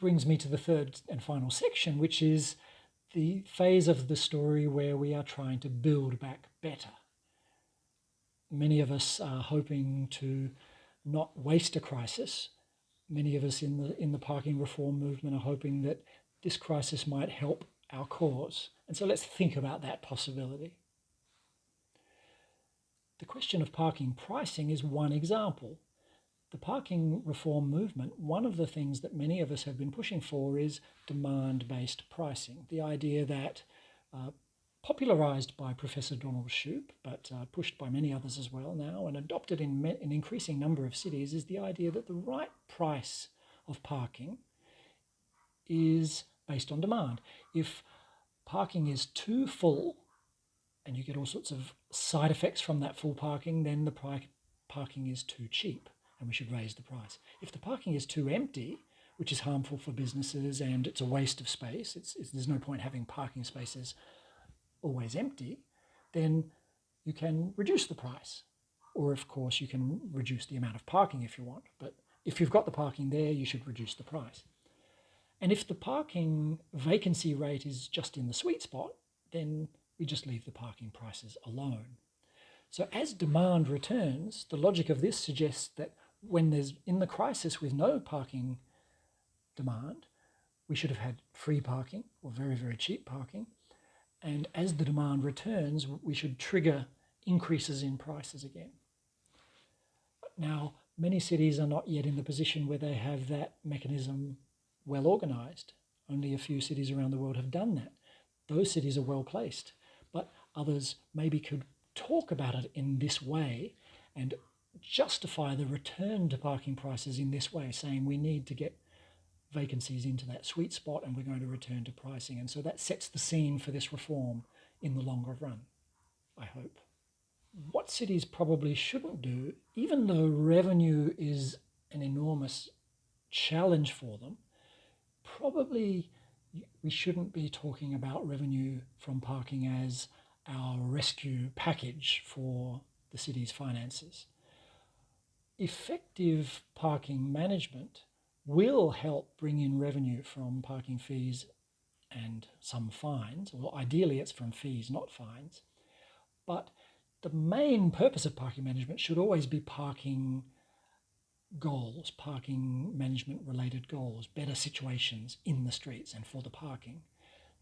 brings me to the third and final section, which is the phase of the story where we are trying to build back better. Many of us are hoping to not waste a crisis. Many of us in the parking reform movement are hoping that this crisis might help our cause. And so let's think about that possibility. The question of parking pricing is one example. The parking reform movement, one of the things that many of us have been pushing for is demand-based pricing. The idea that, popularized by Professor Donald Shoup, but pushed by many others as well now and adopted in an increasing number of cities, is the idea that the right price of parking is based on demand. If parking is too full, and you get all sorts of side effects from that full parking, then the parking is too cheap and we should raise the price. If the parking is too empty, which is harmful for businesses and it's a waste of space, there's no point having parking spaces always empty, then you can reduce the price. Or of course you can reduce the amount of parking if you want, but if you've got the parking there, you should reduce the price. And if the parking vacancy rate is just in the sweet spot, then we just leave the parking prices alone. So as demand returns, the logic of this suggests that when there's in the crisis with no parking demand, we should have had free parking or very, very cheap parking. And as the demand returns, we should trigger increases in prices again. Now, many cities are not yet in the position where they have that mechanism well organized. Only a few cities around the world have done that. Those cities are well placed, but others maybe could talk about it in this way and justify the return to parking prices in this way, saying we need to get vacancies into that sweet spot and we're going to return to pricing. And so that sets the scene for this reform in the longer run, I hope. What cities probably shouldn't do, even though revenue is an enormous challenge for them, probably we shouldn't be talking about revenue from parking as our rescue package for the city's finances. Effective parking management will help bring in revenue from parking fees and some fines, or ideally it's from fees, not fines. But the main purpose of parking management should always be parking goals, parking management related goals, better situations in the streets and for the parking.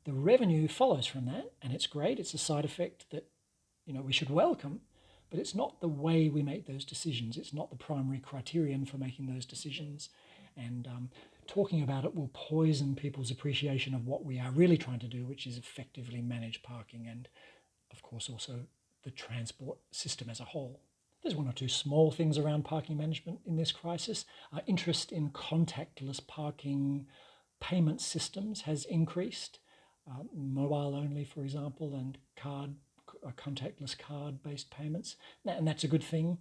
The revenue follows from that, and it's great. It's a side effect that we should welcome, but it's not the way we make those decisions. It's not the primary criterion for making those decisions. And talking about it will poison people's appreciation of what we are really trying to do, which is effectively manage parking and, of course, also the transport system as a whole. There's one or two small things around parking management in this crisis. Interest in contactless parking payment systems has increased, mobile only, for example, and contactless card-based payments, and that's a good thing.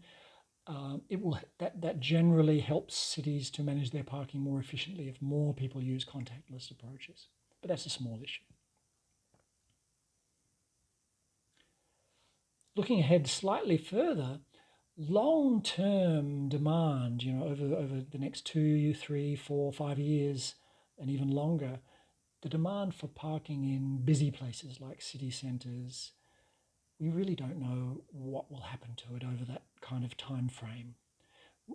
That generally helps cities to manage their parking more efficiently if more people use contactless approaches. But that's a small issue. Looking ahead slightly further, long-term demand, over the next 2, 3, 4, 5 years, and even longer, the demand for parking in busy places like city centres, we really don't know what will happen to it over that kind of time frame.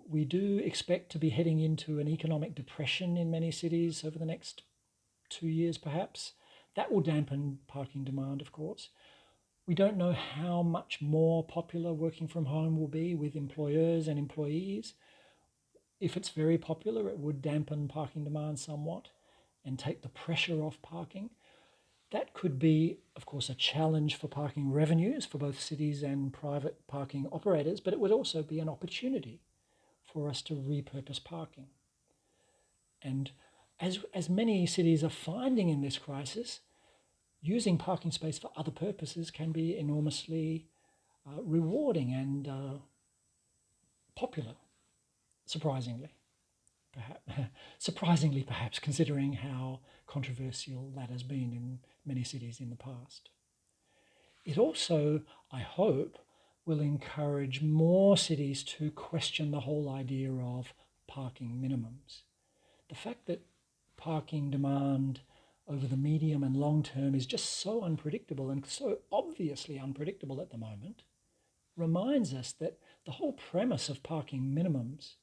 We do expect to be heading into an economic depression in many cities over the next 2 years, perhaps. That will dampen parking demand, of course. We don't know how much more popular working from home will be with employers and employees. If it's very popular, it would dampen parking demand somewhat and take the pressure off parking. That could be, of course, a challenge for parking revenues for both cities and private parking operators, but it would also be an opportunity for us to repurpose parking. And as many cities are finding in this crisis, using parking space for other purposes can be enormously rewarding and popular, surprisingly. Perhaps, considering how controversial that has been in many cities in the past. It also, I hope, will encourage more cities to question the whole idea of parking minimums. The fact that parking demand over the medium and long term is just so unpredictable and so obviously unpredictable at the moment, reminds us that the whole premise of parking minimums,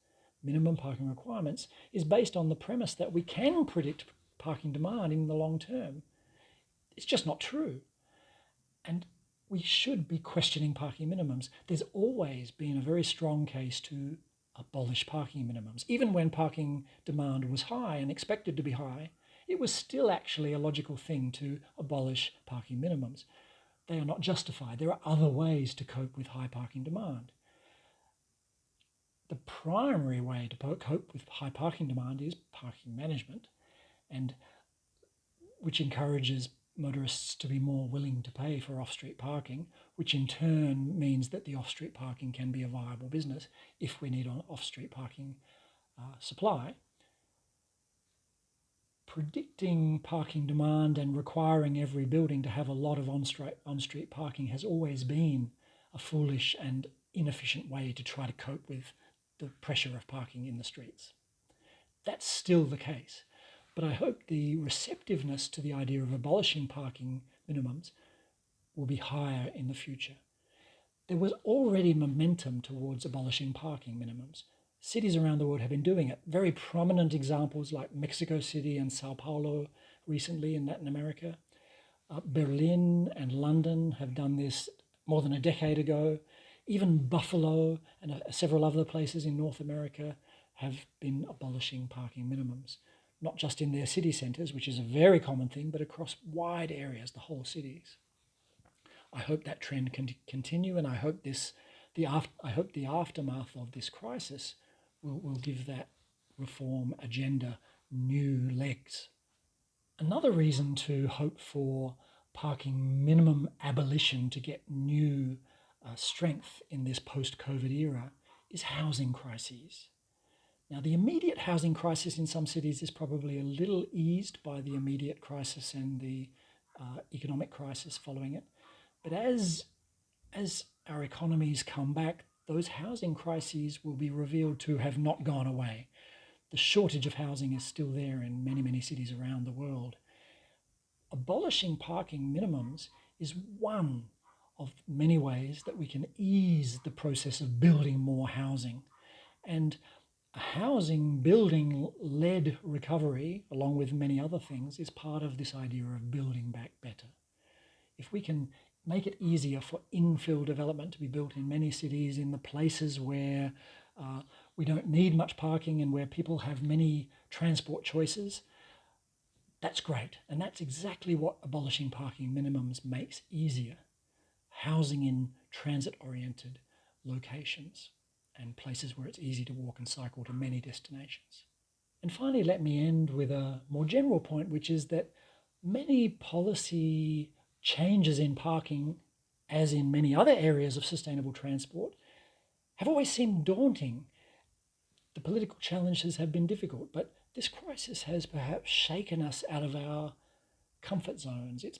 minimum parking requirements, is based on the premise that we can predict parking demand in the long term. It's just not true. And we should be questioning parking minimums. There's always been a very strong case to abolish parking minimums. Even when parking demand was high and expected to be high, it was still actually a logical thing to abolish parking minimums. They are not justified. There are other ways to cope with high parking demand. The primary way to cope with high parking demand is parking management, and which encourages motorists to be more willing to pay for off-street parking, which in turn means that the off-street parking can be a viable business if we need an off-street parking supply. Predicting parking demand and requiring every building to have a lot of on-street parking has always been a foolish and inefficient way to try to cope with the pressure of parking in the streets. That's still the case, but I hope the receptiveness to the idea of abolishing parking minimums will be higher in the future. There was already momentum towards abolishing parking minimums. Cities around the world have been doing it. Very prominent examples like Mexico City and Sao Paulo recently in Latin America. Berlin and London have done this more than a decade ago. Even Buffalo and several other places in North America have been abolishing parking minimums, not just in their city centres, which is a very common thing, but across wide areas, the whole cities. I hope that trend can continue, and I hope the aftermath of this crisis will give that reform agenda new legs. Another reason to hope for parking minimum abolition to get new strength in this post-COVID era is housing crises. Now, the immediate housing crisis in some cities is probably a little eased by the immediate crisis and the economic crisis following it. But as our economies come back, those housing crises will be revealed to have not gone away. The shortage of housing is still there in many, many cities around the world. Abolishing parking minimums is one of many ways that we can ease the process of building more housing. And a housing building-led recovery, along with many other things, is part of this idea of building back better. If we can make it easier for infill development to be built in many cities, in the places where we don't need much parking and where people have many transport choices, that's great. And that's exactly what abolishing parking minimums makes easier. Housing in transit-oriented locations and places where it's easy to walk and cycle to many destinations. And finally, let me end with a more general point, which is that many policy changes in parking, as in many other areas of sustainable transport, have always seemed daunting. The political challenges have been difficult, but this crisis has perhaps shaken us out of our comfort zones. It's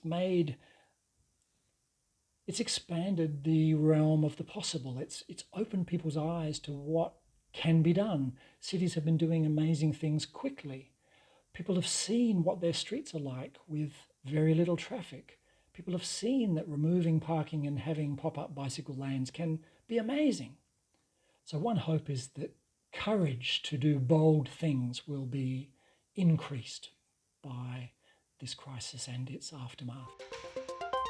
expanded the realm of the possible. It's opened people's eyes to what can be done. Cities have been doing amazing things quickly. People have seen what their streets are like with very little traffic. People have seen that removing parking and having pop-up bicycle lanes can be amazing. So one hope is that courage to do bold things will be increased by this crisis and its aftermath.